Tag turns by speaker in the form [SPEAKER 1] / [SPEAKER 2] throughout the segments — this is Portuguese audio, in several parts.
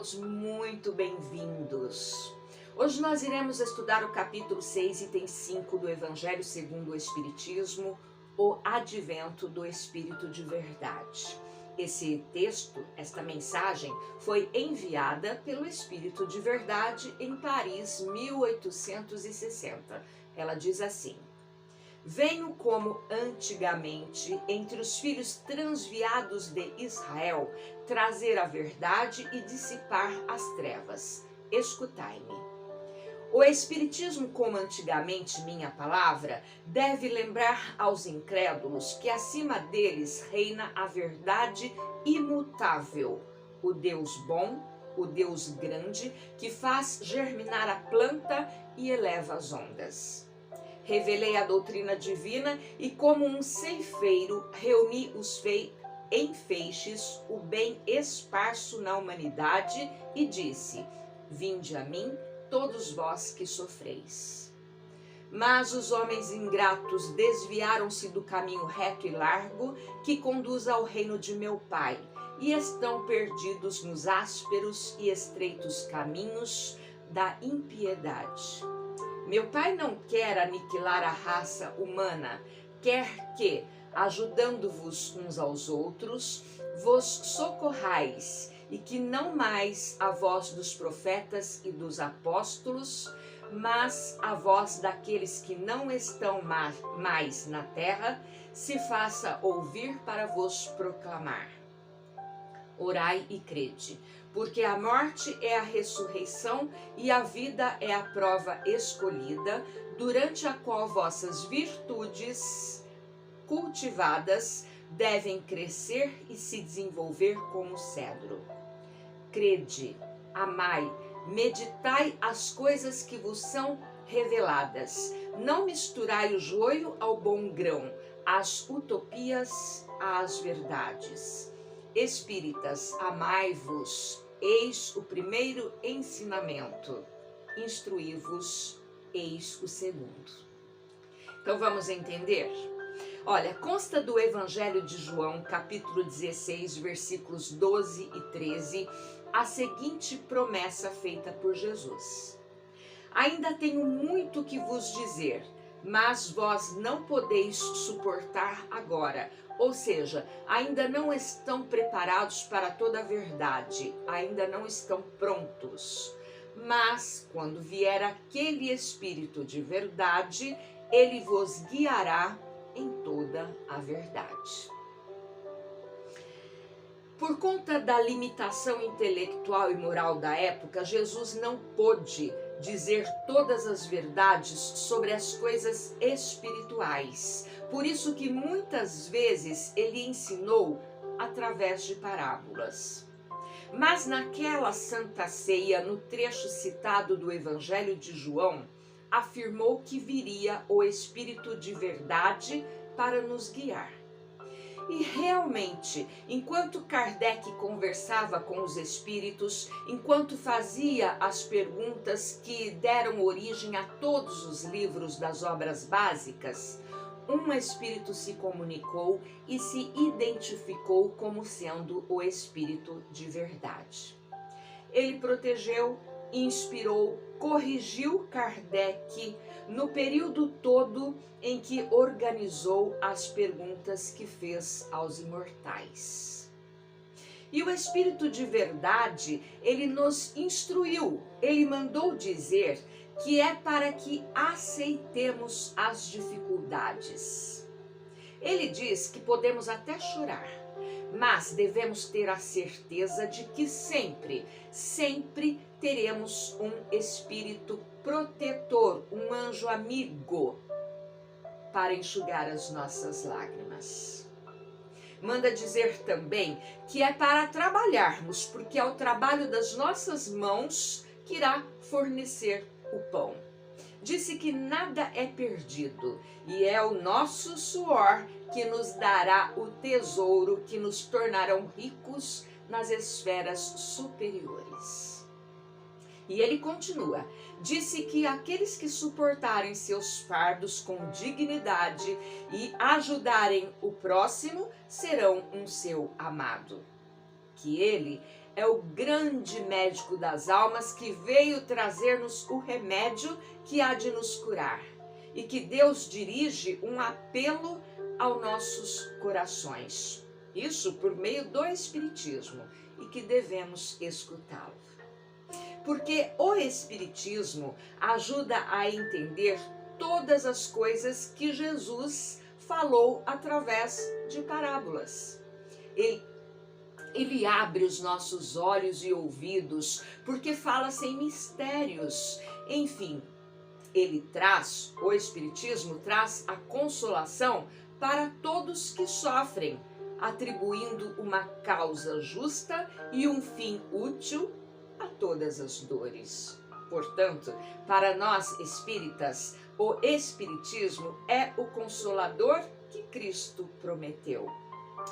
[SPEAKER 1] todos muito bem-vindos. Hoje nós iremos estudar o capítulo 6, item 5 do Evangelho segundo o Espiritismo, o Advento do Espírito de Verdade. Esse texto, esta mensagem, foi enviada pelo Espírito de Verdade em Paris, 1860. Ela diz assim: venho como antigamente entre os filhos transviados de Israel trazer a verdade e dissipar as trevas. Escutai-me. O Espiritismo, como antigamente minha palavra, deve lembrar aos incrédulos que acima deles reina a verdade imutável, o Deus bom, o Deus grande, que faz germinar a planta e eleva as ondas. Revelei a doutrina divina e, como um ceifeiro, reuni em feixes o bem esparso na humanidade e disse: vinde a mim, todos vós que sofreis. Mas os homens ingratos desviaram-se do caminho reto e largo que conduz ao reino de meu Pai e estão perdidos nos ásperos e estreitos caminhos da impiedade. Meu Pai não quer aniquilar a raça humana, quer que, ajudando-vos uns aos outros, vos socorrais e que não mais a voz dos profetas e dos apóstolos, mas a voz daqueles que não estão mais na terra, se faça ouvir para vos proclamar. Orai e crede, porque a morte é a ressurreição e a vida é a prova escolhida, durante a qual vossas virtudes cultivadas devem crescer e se desenvolver como cedro. Crede, amai, meditai as coisas que vos são reveladas. Não misturai o joio ao bom grão, as utopias às verdades. Espíritas, amai-vos, eis o primeiro ensinamento. Instruí-vos, eis o segundo. Então vamos entender? Olha, consta do Evangelho de João, capítulo 16, versículos 12 e 13, a seguinte promessa feita por Jesus: ainda tenho muito que vos dizer, mas vós não podeis suportar agora. Ou seja, ainda não estão preparados para toda a verdade, ainda não estão prontos. Mas, quando vier aquele Espírito de verdade, ele vos guiará em toda a verdade. Por conta da limitação intelectual e moral da época, Jesus não pôde dizer todas as verdades sobre as coisas espirituais. Por isso que muitas vezes ele ensinou através de parábolas. Mas naquela Santa Ceia, no trecho citado do Evangelho de João, afirmou que viria o Espírito de verdade para nos guiar. E realmente, enquanto Kardec conversava com os espíritos, enquanto fazia as perguntas que deram origem a todos os livros das obras básicas, um espírito se comunicou e se identificou como sendo o Espírito de verdade. Ele protegeu, inspirou, corrigiu Kardec no período todo em que organizou as perguntas que fez aos imortais. E o Espírito de Verdade, ele nos instruiu, ele mandou dizer que é para que aceitemos as dificuldades. Ele diz que podemos até chorar, mas devemos ter a certeza de que sempre teremos um espírito protetor, um anjo amigo para enxugar as nossas lágrimas. Manda dizer também que é para trabalharmos, porque é o trabalho das nossas mãos que irá fornecer o pão. Disse que nada é perdido e é o nosso suor que nos dará o tesouro que nos tornarão ricos nas esferas superiores. E ele continua, disse que aqueles que suportarem seus fardos com dignidade e ajudarem o próximo serão um seu amado. Que ele é o grande médico das almas que veio trazer-nos o remédio que há de nos curar. E que Deus dirige um apelo aos nossos corações. Isso por meio do Espiritismo, e que devemos escutá-lo. Porque o Espiritismo ajuda a entender todas as coisas que Jesus falou através de parábolas. Ele abre os nossos olhos e ouvidos, porque fala sem mistérios. Enfim, o Espiritismo traz a consolação para todos que sofrem, atribuindo uma causa justa e um fim útil a todas as dores. Portanto, para nós espíritas, o Espiritismo é o consolador que Cristo prometeu.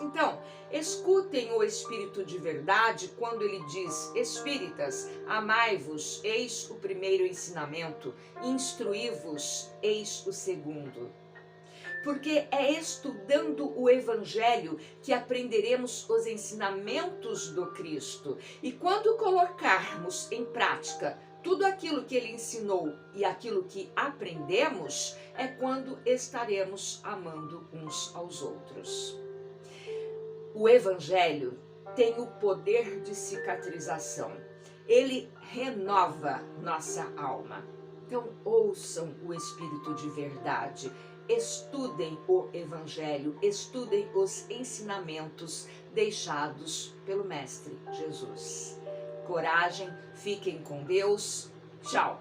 [SPEAKER 1] Então, escutem o Espírito de verdade quando ele diz: Espíritas, amai-vos, eis o primeiro ensinamento, instruí-vos, eis o segundo. Porque é estudando o Evangelho que aprenderemos os ensinamentos do Cristo. E quando colocarmos em prática tudo aquilo que ele ensinou e aquilo que aprendemos, é quando estaremos amando uns aos outros. O Evangelho tem o poder de cicatrização. Ele renova nossa alma. Então, ouçam o Espírito de verdade. Estudem o Evangelho, estudem os ensinamentos deixados pelo Mestre Jesus. Coragem, fiquem com Deus. Tchau!